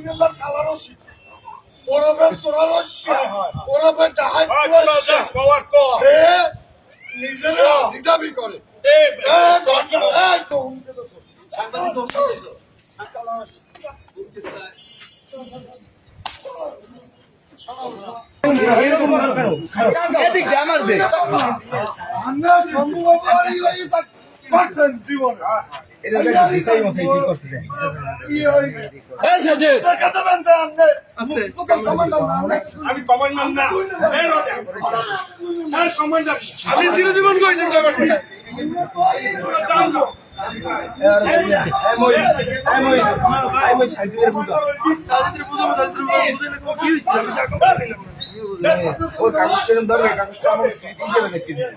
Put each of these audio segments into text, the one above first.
দুনিয়ার কালারসি ওরবে সোরারসি ওরবে ডাহাই পুরসি এ নিজেরা জিদাবি করে এ গন্ডা এ তো হুমকে তো সাংবাদিক ধমকি দিছো কালারসি হুমকে চায় এরকম দরকার এদিক আমার দে আমরা সম্ভব করি ওই পারছেন জীবন এটা দেখো দিশাই মশাই কি করছে দেখ এই সাজে দেখাতে বান্দা আপনি সুকাল কমান্ডার না আমি কমান্ডার না এই রাতে আর কমান্ডার আমি চিরজীবন কইছি ব্যাপারটা ওর কাগজ কেন ধরবে কাগজটা আমার সিট হিসেবে লিখে দিই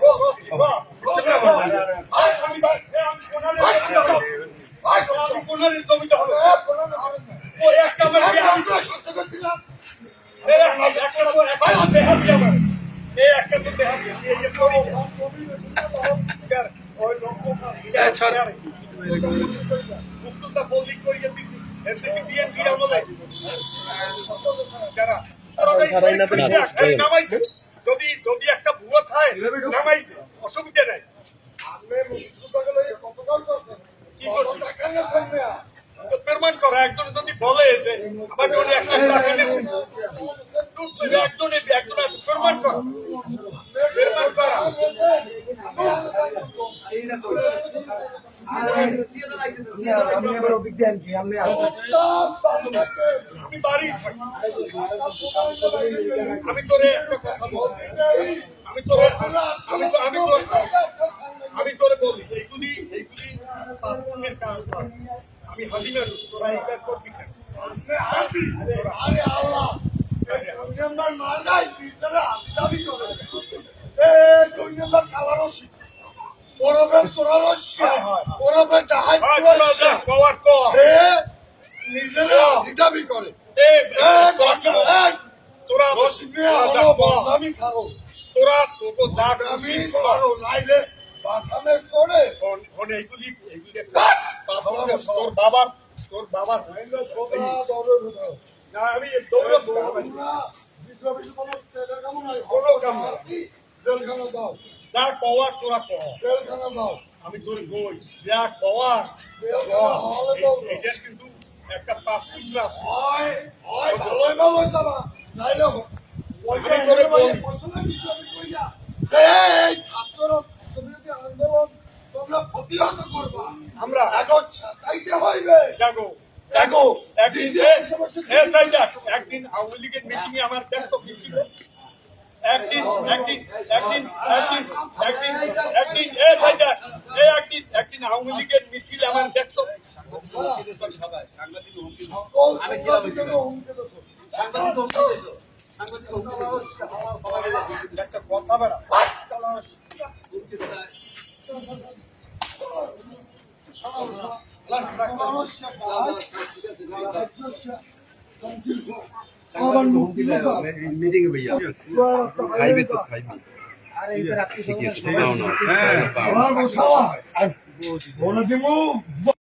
যদি একটা ভুয়া খায় নামাই অসুবিধা নাই পেমেন্ট করা একজন যদি বলে যে আমাকে উনি 1 লাখ টাকা নিয়েছেন একজন পেমেন্ট করা আমি আবার অধিক দেন কি আমি বাড়ি আমি তোরে আমি তোরে বলি এইগুলি আমি হালিমের তোরা ইকার করবি কেন আরে আল্লাহ দুনিয়ার মালাই ভিতরে দাবি করে এ দুনিয়ার কালারসি ওরবে সোরারসি ওরবে ডাহাই পুরসি এ নিজেরা জিদাবি করে এ গন্ডা এ তোরা বসবি আলো বদনামি ছাড়ো তোরা তোকে যা আমি ছাড়ো নাইলে বাথামে করে ফোন এইগুলি তোর বাবার না আমি দৌড় কোনো কাম না জেলখানা দাও যা কওয়ার তোরা কহ জেলখানা দাও আমি তোর বই যা কওয়ার এটা কিন্তু একটা পাপ পুণ্য আছে হয় ভালোই ভালো যাবা নাইলে পয়সা করে বলি পয়সা না কিছু আমি কইয়া এই ছাত্র তুমি যদি আন্দোলন তোমরা প্রতিহত করবা আমরা এখন চাইতে হইবে দেখো একদিন আওয়ামী লীগের মিটিং এ আমার ব্যস্ত ছিল একদিন আওয়ামী লীগের মিছিল আমার দেখছো একটা কথা বেড়া मीटिंग भैया खाइबे तो खाइबे ठीक है ना ना